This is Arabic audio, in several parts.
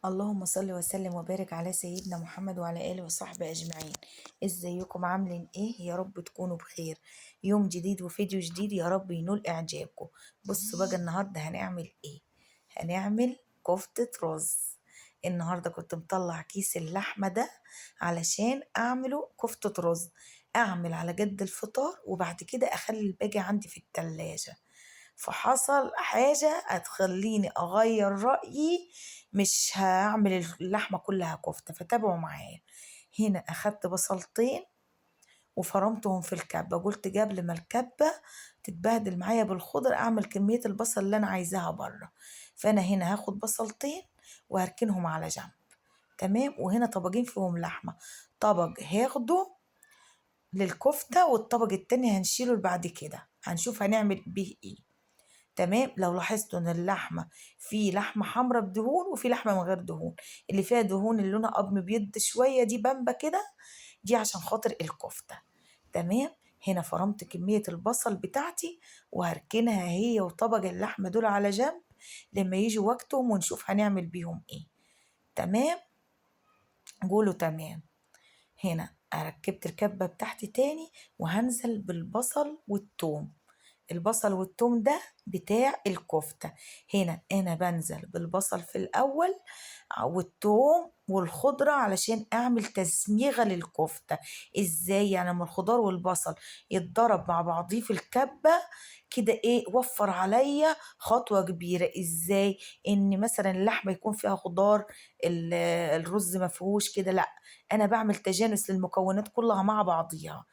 اللهم صل وسلم وبارك على سيدنا محمد وعلى آله وصحبه أجمعين. ازيكم عاملين ايه؟ يا رب تكونوا بخير. يوم جديد وفيديو جديد، يا رب ينول إعجابكم. بصوا بقى النهاردة هنعمل ايه. هنعمل كفتة رز. النهاردة كنت مطلع كيس اللحمة ده علشان أعمله كفتة رز، أعمل على قد الفطار وبعد كده أخلي الباقي عندي في التلاجة. فحصل حاجة هتخليني أغير رأيي، مش هعمل اللحمة كلها كفتة، فتابعوا معايا. هنا أخدت بصلتين وفرمتهم في الكبة، قلت قبل ما الكبة تتبهدل معايا بالخضر أعمل كمية البصل اللي أنا عايزاها بره. فأنا هنا هاخد بصلتين وهركنهم على جنب. تمام. وهنا طبقين فيهم لحمة، طبق هاخده للكفتة والطبق التاني هنشيله بعد كده، هنشوف هنعمل بيه ايه. تمام. لو لاحظتوا ان اللحمه في لحمه حمراء بدهون وفي لحمه من غير دهون، اللي فيها دهون اللي لونها اب مبيض شويه دي بامبا كده، دي عشان خاطر الكفته. تمام. هنا فرمت كميه البصل بتاعتي وهركنها هي وطبق اللحمه دول على جنب لما يجي وقتهم ونشوف هنعمل بيهم ايه. تمام. قولوا تمام. هنا ركبت الكبة بتاعتي تاني وهنزل بالبصل والثوم. البصل والثوم ده بتاع الكفتة. هنا انا بنزل بالبصل في الاول والثوم والخضرة علشان اعمل تسميغة للكفتة. ازاي يعني؟ لما الخضار والبصل يتضرب مع بعضيه في الكبة كده، ايه وفر عليا خطوة كبيرة. ازاي؟ ان مثلا اللحمة يكون فيها خضار، الرز ما فيهوش كده، لا، انا بعمل تجانس للمكونات كلها مع بعضيها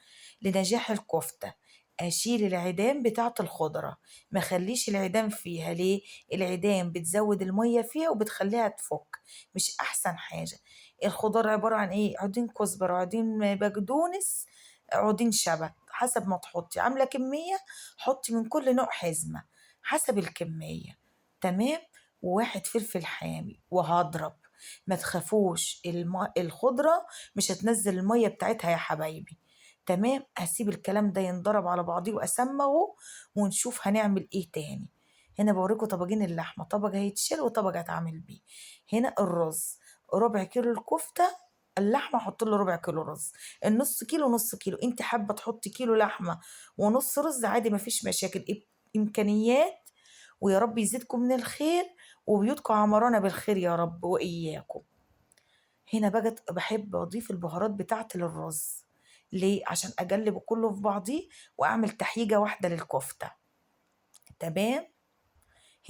لنجاح الكفتة. اشيل العيدان بتاعة الخضرة، ما خليش العيدان فيها. ليه؟ العيدان بتزود المية فيها وبتخليها تفك، مش احسن حاجة. الخضار عبارة عن ايه؟ عودين كزبرة، عودين بقدونس، عودين شبت، حسب ما تحطي. عاملة كمية حطي من كل نوع حزمة حسب الكمية. تمام. وواحد فلفل حامي وهضرب. ما تخافوش، الخضرة مش هتنزل المية بتاعتها يا حبايبي. تمام. هسيب الكلام ده ينضرب على بعضيه واسمغه ونشوف هنعمل ايه تاني. هنا بوريكم طبقين اللحمة، طبق هيتشال وطبق هتعمل بيه. هنا الرز، ربع كيلو الكفتة، اللحمة حط له ربع كيلو رز. النص كيلو نص كيلو، انت حابة تحطي كيلو لحمة ونص رز عادي مفيش مشاكل. امكانيات. ويا رب يزيدكم من الخير وبيوتكم عمرانة بالخير يا رب وإياكم. هنا بقى بحب أضيف البهارات بتاعتي للرز. ليه؟ عشان أقلب كله في بعضيه وأعمل تحيجة واحدة للكفتة. تمام.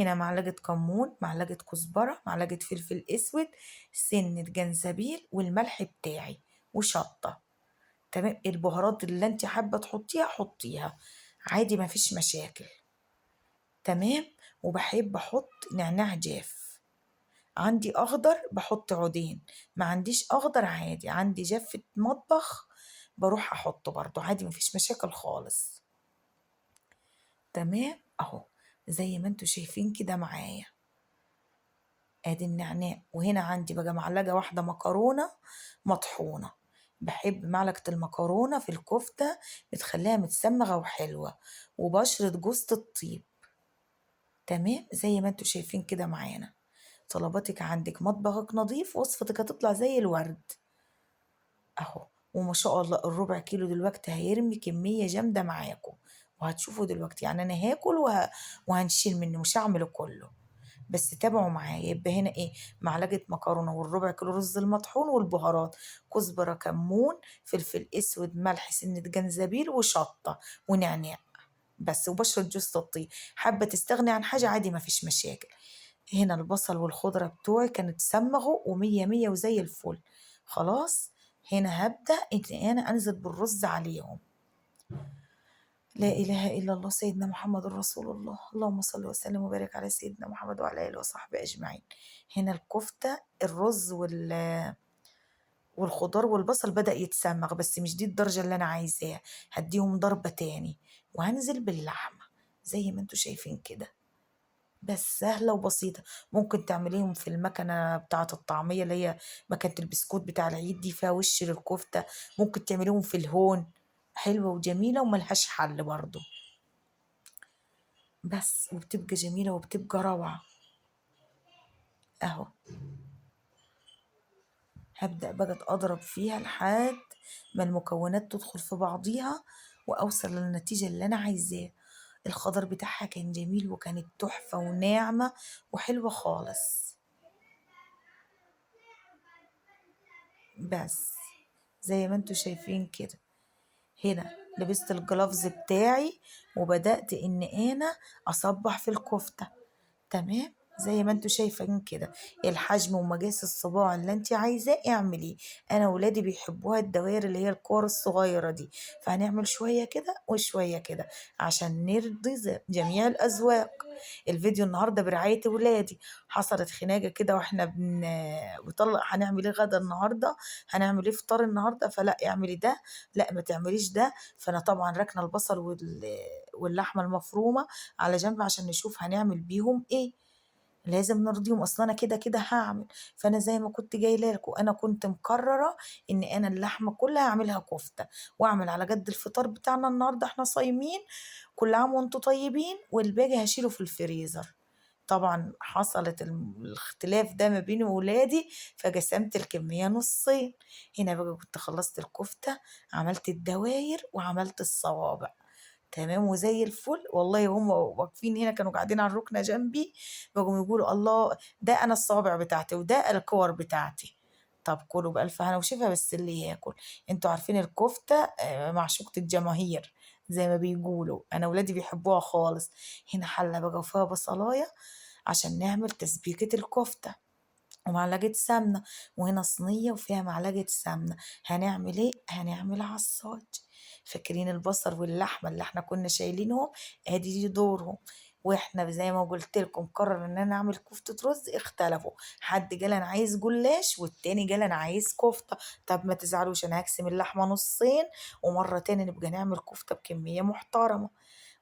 هنا معلقة كمون، معلقة كزبرة، معلقة فلفل أسود، سنة جنزبيل، والملح بتاعي وشطة. تمام. البهارات اللي انت حابة تحطيها حطيها عادي مفيش مشاكل. تمام. وبحب أحط نعناع جاف، عندي اخضر بحط عودين، ما عنديش اخضر عادي عندي جافة مطبخ بروح احطه برضو عادي مفيش مشاكل خالص. تمام اهو زي ما انتوا شايفين كده معايا. ادي النعناع. وهنا عندي بقى معلقة واحدة مكرونة مطحونة، بحب معلقة المكرونة في الكفتة بتخليها متسمغة وحلوة، وبشرة جوزة الطيب. تمام. زي ما انتوا شايفين كده معانا. طلباتك عندك، مطبخك نظيف، وصفتك هتطلع زي الورد اهو. وما شاء الله الربع كيلو دلوقتي هيرمي كمية جامدة معاكم، وهتشوفوا دلوقتي. يعني انا هاكل وهنشيل منه، مش هعمله كله. بس تابعوا معايا. يبقى هنا ايه؟ معلقة مكرونة والربع كيلو رز المطحون والبهارات، كزبرة، كمون، فلفل اسود، ملح، سنة جنزبيل، وشطة، ونعناع بس، وبشرة جوز الطيب. حابة تستغني عن حاجة عادي مفيش مشاكل. هنا البصل والخضرة بتوعي كانت سمغوا ومية مية وزي الفل. خلاص. هنا هبدأ إن أنا أنزل بالرز عليهم. لا إله إلا الله سيدنا محمد رسول الله. اللهم صل وسلم وبارك على سيدنا محمد وعلى آله وصحبه أجمعين. هنا الكفتة، الرز والخضار والبصل بدأ يتسمغ، بس مش دي الدرجة اللي أنا عايزاها. هديهم ضربة تاني وهنزل باللحمة زي ما انتوا شايفين كده. بس سهلة وبسيطة. ممكن تعمليهم في المكنة بتاعة الطعمية اللي هي مكنة البسكوت بتاع العيد دي فيها وش للكفتة. ممكن تعمليهم في الهون، حلوة وجميلة وملهاش حل برضو. بس وبتبقى جميلة وبتبقى روعة اهو. هبدأ بقى أضرب فيها لحد ما المكونات تدخل في بعضيها وأوصل للنتيجة اللي أنا عايزاه. الخضر بتاعها كان جميل وكانت تحفة وناعمة وحلوة خالص. بس زي ما انتوا شايفين كده، هنا لبست الجلافز بتاعي وبدأت ان انا اصبح في الكفتة. تمام، زي ما انتوا شايفين كده، الحجم ومقاس الصباع اللي انت عايزاه اعمليه. انا ولادي بيحبوها الدوائر اللي هي الكور الصغيرة دي، فهنعمل شوية كده وشوية كده عشان نرضي جميع الاذواق. الفيديو النهارده برعاية ولادي. حصلت خناقة كده واحنا بنطلع هنعمل ايه غدا النهارده، هنعمل ايه فطار النهارده، فلا اعملي ده، لا ما تعمليش ده. فانا طبعا ركنه البصل واللحمه المفرومه على جنب عشان نشوف هنعمل بيهم ايه. لازم نرضيهم، اصلا انا كده كده هعمل. فانا زي ما كنت جايه لكم، انا كنت مقرره ان انا اللحمه كلها هعملها كفته، واعمل على قد الفطار بتاعنا النهارده، احنا صايمين. كل عام وانتم طيبين، والباقي هشيله في الفريزر. طبعا حصلت الاختلاف ده ما بيني وولادي، فقسمت الكمية نصين. هنا بقى كنت خلصت الكفتة، عملت الدواير وعملت الصوابع. تمام وزي الفل والله. هم واقفين هنا كانوا قاعدين على الركنة جنبي، بقوا يقولوا الله، ده أنا الصوابع بتاعتي وده الكور بتاعتي. طب كلوا بألف هنا وشفا، بس اللي ياكل. انتوا عارفين الكفتة معشوقة الجماهير زي ما بيقولوا، أنا ولادي بيحبوها خالص. هنا حلة بقى وفيها بصلاية عشان نعمل تسبيكة الكفتة ومعلقة سمنة. وهنا صينية وفيها معلقة سمنة. هنعمل ايه؟ هنعمل عصاج. فاكرين البصل واللحمة اللي احنا كنا شايلينهم؟ ادي دي دورهم. واحنا زي ما قلت لكم قرر ان انا اعمل كفتة رز، اختلفوا. حد قال انا عايز جلاش والتاني قال انا عايز كفتة. طب ما تزعلوش، انا هقسم اللحمة نصين ومرة تاني نبقى نعمل كفتة بكمية محترمة.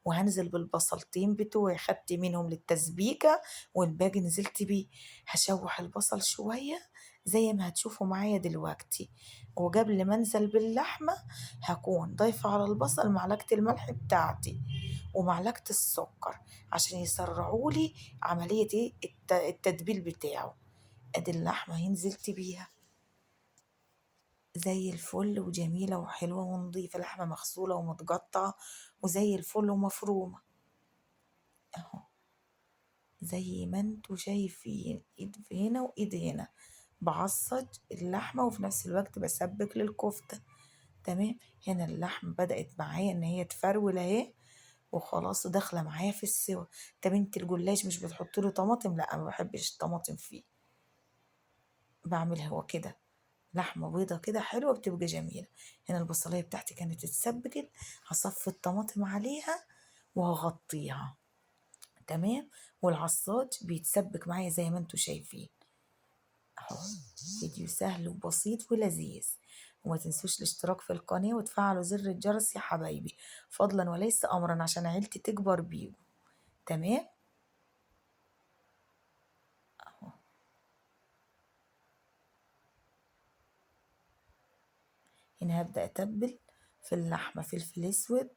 وهنزل بالبصلتين بتوعي، خدت منهم للتسبيكة والباقي نزلت بيه. هشوح البصل شوية زي ما هتشوفوا معايا دلوقتي. وقبل ما انزل باللحمة هكون ضايفة على البصل معلقة الملح بتاعتي ومعلقة السكر عشان يسرعولي عملية ايه التتبيل بتاعه. ادي اللحمة هي نزلت بيها زي الفل وجميلة وحلوة ونظيفة، لحمة مغسولة ومتقطعة وزي الفل ومفرومة اهو. زي ما انتوا شايفين، ايد هنا وايد هنا، بعصج اللحمة وفي نفس الوقت بسبك للكفتة. تمام. هنا اللحمة بدأت معايا ان هي تفرول اهي وخلاص داخلة معايا في السوا. طب انت الجلاش مش بتحط له طماطم؟ لا ما بحبش الطماطم فيه، بعمل هو كده لحمة بيضة كده حلوة بتبقى جميلة. هنا البصلية بتاعتي كانت اتسبكت، هصفي الطماطم عليها وهغطيها. تمام. والعصاج بيتسبك معايا زي ما انتوا شايفين اهو. فيديو سهل وبسيط ولذيذ. وما تنسوش الاشتراك في القناة وتفعلوا زر الجرس يا حبايبي، فضلا وليس امرا عشان عيلتي تكبر بيكم. تمام اهو. هنا هبدأ اتبل في اللحمة فلفل اسود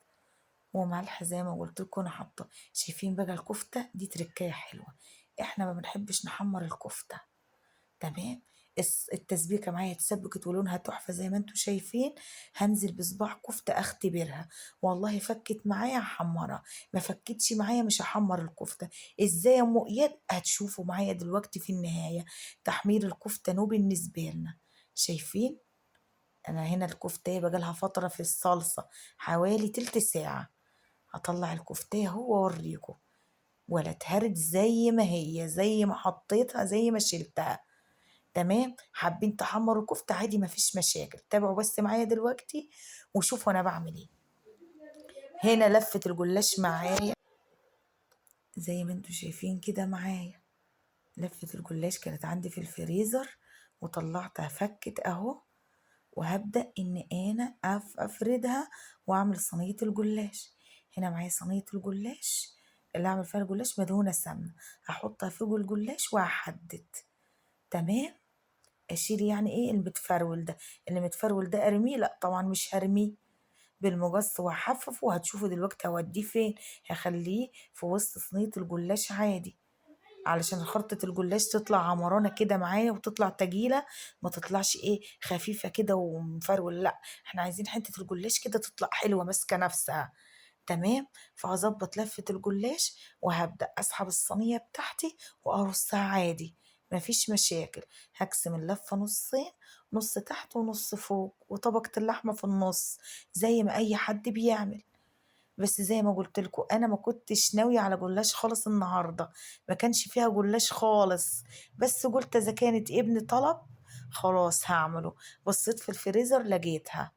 وملح زي ما قلت لكم انا حاطه. شايفين بقى الكفتة دي تركاية حلوة، احنا ما بنحبش نحمر الكفتة. تمام. التسبيكة معايا اتسبكت ولونها تحفة زي ما انتوا شايفين. هنزل بصباع كفتة اختبرها، والله فكت معايا هحمرها، ما فكتش معايا مش هحمر الكفتة. ازاي يا ام اياد؟ هتشوفوا معايا دلوقتي في النهاية. تحمير الكفتة نو بالنسبة لنا. شايفين؟ انا هنا الكفتة بقالها فترة في الصلصة حوالي تلت ساعة. هطلع الكفتة اهو واوريكم، ولا اتهرت زي ما هي، زي ما حطيتها زي ما شلتها. تمام. حابين تحمروا الكفتة عادي مفيش مشاكل، تابعوا بس معايا دلوقتي وشوفوا انا بعمل ايه. هنا لفة الجلاش معايا زي ما انتوا شايفين كده معايا. لفة الجلاش كانت عندي في الفريزر وطلعتها فكت اهو. وهبدأ ان انا افردها واعمل صينية الجلاش. هنا معايا صينية الجلاش اللي اعمل فيها الجلاش مدهونة سمنة، هحطها فوق الجلاش وهحدد. تمام. اشيل يعني ايه المتفرول ده، اللي متفرول ده ارميه؟ لا طبعا مش هرميه، بالمجص وهحففه وهتشوفوا دلوقتي هوديه فين. هخليه في وسط صينية الجلاش عادي علشان خلطة الجلاش تطلع عمرانة كده معايا وتطلع تجيلة، ما تطلعش ايه خفيفة كده ومفرول، لا احنا عايزين حتة الجلاش كده تطلع حلوة ماسكة نفسها. تمام. فهظبط لفة الجلاش وهبدأ أسحب الصينية بتاعتي وأرصها عادي، مفيش مشاكل. هقسم اللفة نصين، نص تحت ونص فوق وطبقة اللحمة في النص زي ما أي حد بيعمل. بس زي ما قلت لكم انا ما كنتش ناويه على جلاش خالص النهارده، ما كانش فيها جلاش خالص، بس قلت اذا كانت ابني طلب خلاص هعمله. بصيت في الفريزر لقيتها.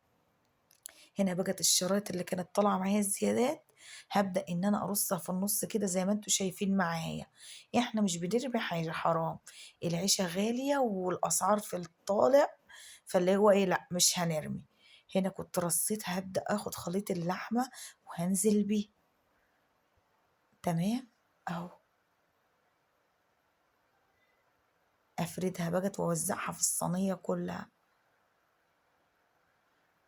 هنا بقت الشرايط اللي كانت طالعه معايا الزيادات، هبدأ ان انا ارصها في النص كده زي ما انتوا شايفين معايا. احنا مش بنرمي حاجه حرام، العيشه غاليه والاسعار في الطالع، فاللي هو ايه لا مش هنرمي. هنا كنت رصيت، هبدأ اخد خليط اللحمه وهنزل بيه. تمام. اهو افردها بقى واوزعها في الصينيه كلها.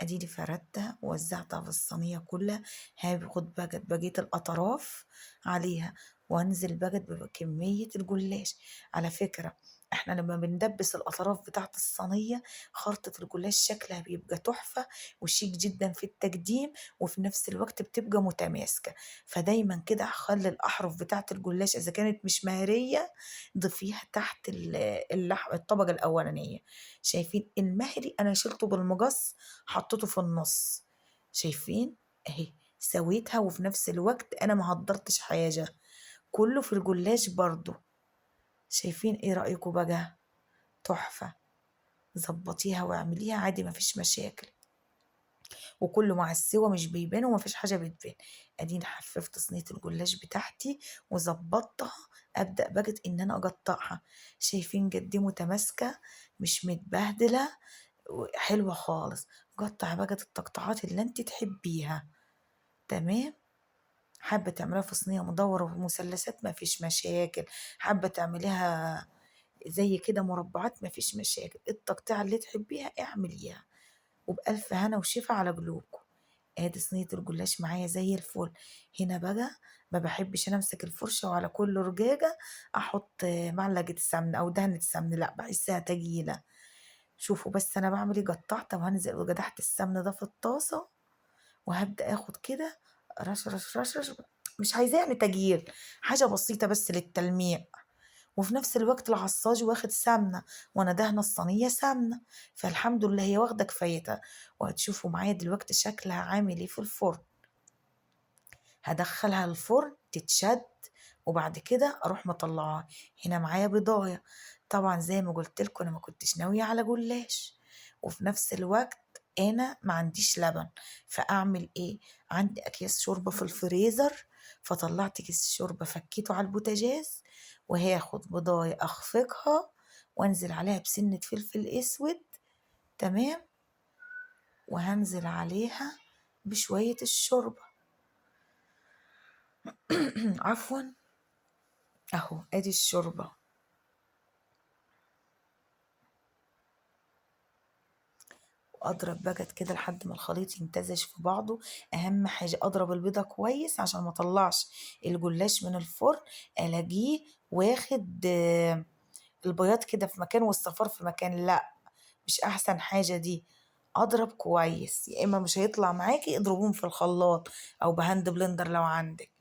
اديني فردتها ووزعتها في الصينيه كلها. هاخد بقى بقيه الاطراف عليها وانزل بقى بكميه الجلاش. على فكره احنا لما بندبس الاطراف بتاعت الصينيه خلطه الجلاش شكلها بيبقى تحفه وشيك جدا في التقديم، وفي نفس الوقت بتبقى متماسكه. فدايما كده هخلي الاحرف بتاعت الجلاش اذا كانت مش مهريه ضيفيها تحت اللحم الطبقه الاولانيه. شايفين المهري انا شلته بالمقص حطيته في النص، شايفين اهي سويتها، وفي نفس الوقت انا ما هدرتش حاجة، كله في الجلاش برضو. شايفين ايه رأيكم بقى؟ تحفة. ظبطيها واعمليها عادي مفيش مشاكل، وكله مع السوا مش بيبان ومفيش حاجة بتبان. اديني حففت صينية الجلاش بتاعتي وظبطتها. ابدأ بقى ان انا اقطعها. شايفين قد ايه متماسكة، مش متبهدلة، حلوة خالص. قطع بقى التقطعات اللي انت تحبيها. تمام. حابة تعمليها في صينية مدورة ومثلثات مفيش مشاكل، حابة تعمليها زي كده مربعات مفيش مشاكل، التقطيع اللي تحبيها اعمليها. وبألف هنا وشفا على قلوبكم. ادي صينية الجلاش معايا زي الفل. هنا بقى ما بحبش انا امسك الفرشة وعلى كل رجاجة احط معلقة سمن او دهنة سمن، لا بحسها تقيلة. شوفوا بس انا بعمل ايه، قطعت وهنزل وقدحت السمن ده في الطاسة، وهبدأ اخد كده رش رش رش رش. مش عايزاه يعني تجيل، حاجة بسيطة بس للتلميع. وفي نفس الوقت العصاج واخد سمنة وانا دهنة الصينية سمنة، فالحمد لله هي واخدة كفايتها. وهتشوفوا معايا دلوقتي شكلها عامل ايه في الفرن. هدخلها الفرن تتشد وبعد كده اروح مطلعاها. هنا معايا بضاية، طبعا زي ما قلت لكم انا ما كنتش ناوية على جلاش، وفي نفس الوقت انا ما عنديش لبن، فاعمل ايه؟ عندي اكياس شوربة في الفريزر، فطلعت كيس الشوربة فكيته على البوتاجاز، وهاخد بضاية اخفقها وانزل عليها بسنة فلفل اسود. تمام. وهنزل عليها بشوية الشوربة. عفوا. اهو ادي الشوربة. واضرب بقى كده لحد ما الخليط يمتزج في بعضه. اهم حاجة اضرب البيضة كويس عشان ما اطلعش الجلاش من الفرن الاقيه واخد البياض كده في مكان والصفار في مكان، لا مش احسن حاجة دي. اضرب كويس، يا اما مش هيطلع معاكي اضربوهم في الخلاط او بهاند بلندر لو عندك.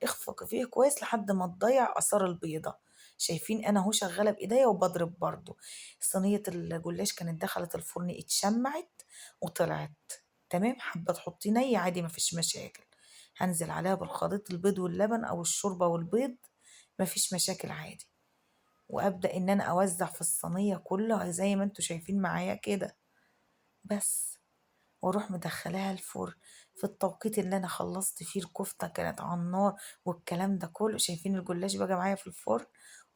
اخفق فيه كويس لحد ما تضيع اثار البيضة. شايفين انا اهو شغالة بايديا وبضرب برضو. صينية الجلاش كانت دخلت الفرن اتشمعت وطلعت. تمام. حابة تحطيه ني عادي مفيش مشاكل. هنزل عليها بالخليط البيض واللبن او الشوربة والبيض، مفيش مشاكل عادي. وابدأ ان انا اوزع في الصينية كلها زي ما انتوا شايفين معايا كده. بس. واروح مدخلاها الفرن في التوقيت اللي انا خلصت فيه الكفتة كانت على النار والكلام ده كله. شايفين الجلاش بقى معايا في الفرن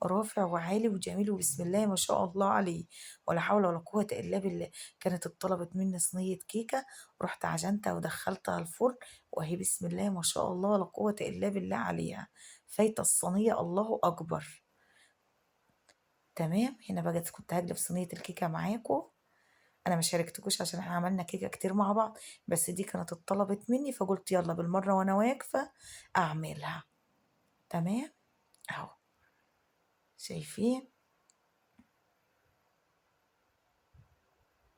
رافع وعالي وجميل وبسم الله ما شاء الله عليه، ولا حول ولا قوة الا بالله. كانت اتطلبت مني صينية كيكة، رحت عجنتها ودخلتها الفرن، وهي بسم الله ما شاء الله ولا قوة الا بالله عليها. فايتة الصينية الله اكبر. تمام. هنا بقى كنت هجلب صينية الكيكة معاكم. انا ما شاركتكوش عشان احنا عملنا كيكه كتير مع بعض، بس دي كانت اتطلبت مني فقلت يلا بالمره وانا واقفه اعملها. تمام. اهو شايفين؟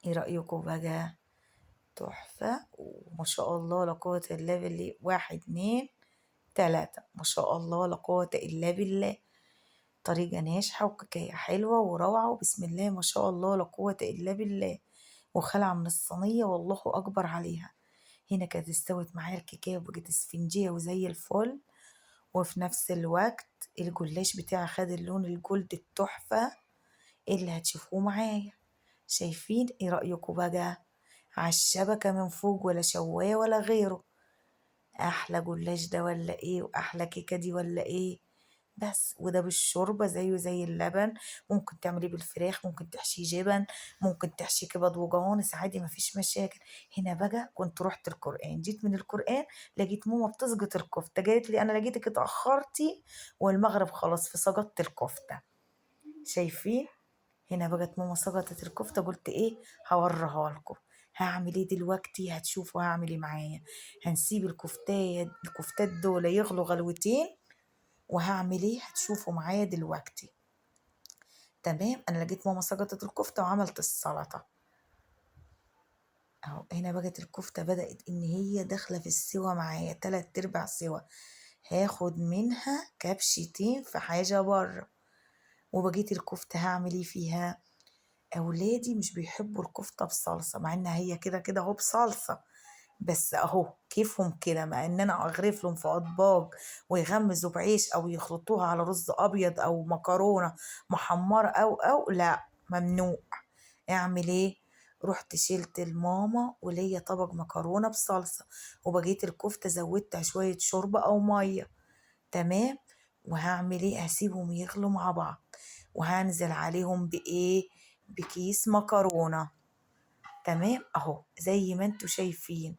ايه رأيكم بقى؟ تحفة وما شاء الله لا قوة إلا بالله. واحد اتنين تلاتة، ما شاء الله لا قوة إلا بالله. طريقة ناجحة وكيكة حلوة وروعة، وبسم الله ما شاء الله لا قوة إلا بالله. وخلع من الصينية والله أكبر عليها. هنا كانت استوت معايا الكيكة وبقت اسفنجية وزي الفل. وفي نفس الوقت الجلاش بتاعي خد اللون الجولد التحفة اللي هتشوفوه معايا. شايفين؟ ايه رأيكم بقى؟ على الشبكة من فوق ولا شواية ولا غيره. أحلى جلاش ده ولا ايه؟ وأحلى كيكة دي ولا ايه؟ بس وده بالشوربة زيه زي اللبن. ممكن تعمليه بالفراخ، ممكن تحشيه جبن، ممكن تحشيه كبد وجوانس عادي مفيش مشاكل. هنا بقى كنت رحت القرآن، جيت من القرآن لقيت ماما بتسقط الكفتة، قالت لي أنا لقيتك اتأخرتي والمغرب خلاص فسقطت الكفتة. شايفين؟ هنا بقت ماما سقطت الكفتة، قلت ايه هوريها لكم. هعمل ايه دلوقتي؟ هتشوفوا هعمل ايه معايا. هنسيب الكفتات دول يغلوا غلوتين، وهعمل ايه هتشوفوا معايا دلوقتي. تمام، انا لقيت ماما سقطت الكفته وعملت السلطه اهو. هنا بقت الكفته بدات ان هي داخله في السوا معايا 3/4 سوا. هاخد منها كبشتين في حاجه بره. وبقيت الكفته هعمل ايه فيها؟ اولادي مش بيحبوا الكفته بصلصه، مع انها هي كده كده اهو بصلصه، بس اهو كيفهم كده. مع ان انا اغرف لهم في اطباق ويغمزوا بعيش او يخلطوها على رز ابيض او مكرونه محمره او لا، ممنوع. اعمل ايه؟ رحت شلت الماما وليا طبق مكرونه بصلصه، وبقيت الكفته زودتها شويه شوربه او ميه. تمام. وهعمل ايه؟ هسيبهم يغلوا مع بعض، وهنزل عليهم بايه؟ بكيس مكرونه. تمام اهو زي ما انتوا شايفين.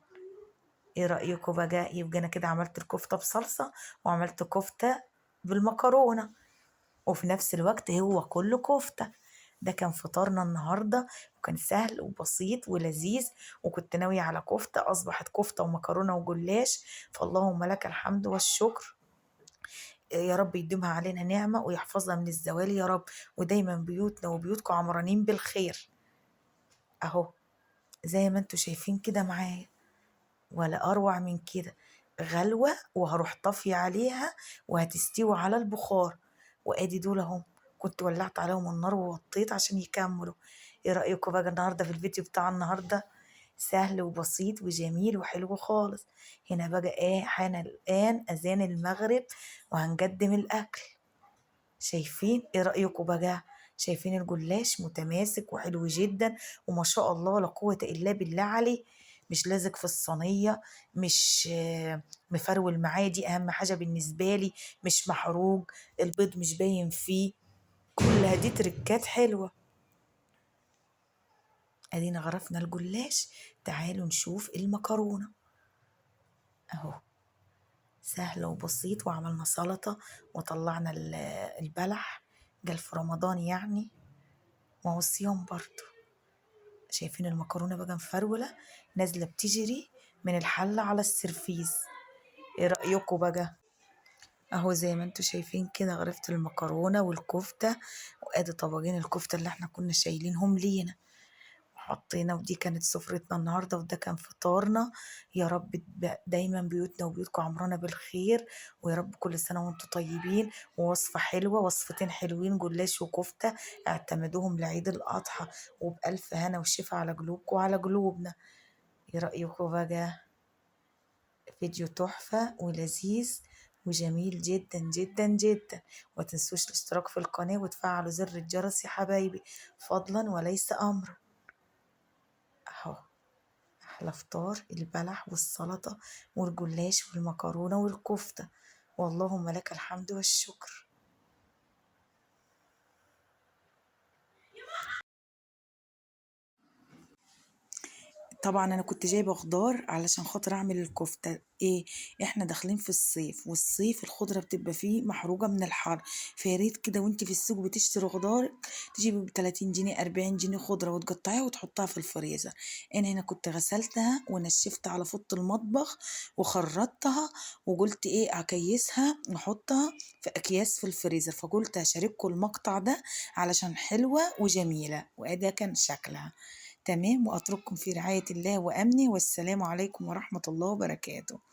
ايه رأيكم بقى؟ يبقى انا كده عملت الكفتة بصلصة وعملت كفتة بالمكرونة، وفي نفس الوقت هو كله كفتة. ده كان فطارنا النهاردة، وكان سهل وبسيط ولذيذ. وكنت ناوية على كفتة، أصبحت كفتة ومكرونة وجلاش. فاللهم لك الحمد والشكر. يا رب يديمها علينا نعمة ويحفظها من الزوال يا رب. ودايما بيوتنا وبيوتكم عمرانين بالخير. أهو زي ما انتوا شايفين كده معايا، ولا أروع من كده. غلوة وهروح طافية عليها وهتستوي على البخار. وادي دول اهم، كنت ولعت عليهم النار ووطيت عشان يكملوا. ايه رأيكم بقى النهاردة في الفيديو بتاع النهاردة؟ سهل وبسيط وجميل وحلو خالص. هنا بقى ايه؟ حان الآن أذان المغرب وهنقدم الأكل. شايفين؟ ايه رأيكم بقى؟ شايفين الجلاش متماسك وحلو جدا، وما شاء الله لا قوة إلا بالله عليه. مش لازق في الصينية، مش مفرول معايا، دي أهم حاجة بالنسبة لي. مش محروق، البيض مش باين فيه. كلها دي تركات حلوة. ادينا غرفنا الجلاش، تعالوا نشوف المكرونة اهو. سهل وبسيط، وعملنا سلطة وطلعنا البلح. جال في رمضان يعني، ما هو الصيام برضه. شايفين المكرونة بقى مفرولة نازلة بتجري من الحلة على السرفيز. ايه رأيكم بقى؟ اهو زي ما انتوا شايفين كده غرفت المكرونة والكفتة، وادي طبقين الكفتة اللي احنا كنا شايلينهم لينا وحطينا. ودي كانت سفرتنا النهاردة، وده كان فطارنا. يا رب دايما بيوتنا وبيوتكم عمرنا بالخير. ويا رب كل سنة وانتم طيبين. ووصفة حلوة، وصفتين حلوين، جلاش وكفتة، اعتمدوهم لعيد الأضحى. وبألف هنا وشفا على قلوبكم وعلى قلوبنا. ايه رأيكم بقى؟ فيديو تحفة ولذيذ وجميل جدا جدا جدا. ومتنسوش الاشتراك في القناة وتفعلوا زر الجرس يا حبايبي، فضلا وليس أمرا. اهو أحلى فطار، البلح والسلطة والجلاش والمكرونة والكفتة. واللهم لك الحمد والشكر. طبعا انا كنت جايبه خضار علشان خاطر اعمل الكفته. ايه، احنا داخلين في الصيف، والصيف الخضره بتبقى فيه محروقه من الحر، فياريت كده وانت في السوق بتشتري خضار تجيبي ب 30 جنيه 40 جنيه خضره وتقطعيها وتحطها في الفريزر. انا هنا كنت غسلتها ونشفتها على فوط المطبخ وخرطتها، وقلت ايه اكيسها واحطها في اكياس في الفريزر، فقلت اشارككم المقطع ده علشان حلوه وجميله، وده كان شكلها تمام. وأترككم في رعاية الله وأمنه، والسلام عليكم ورحمة الله وبركاته.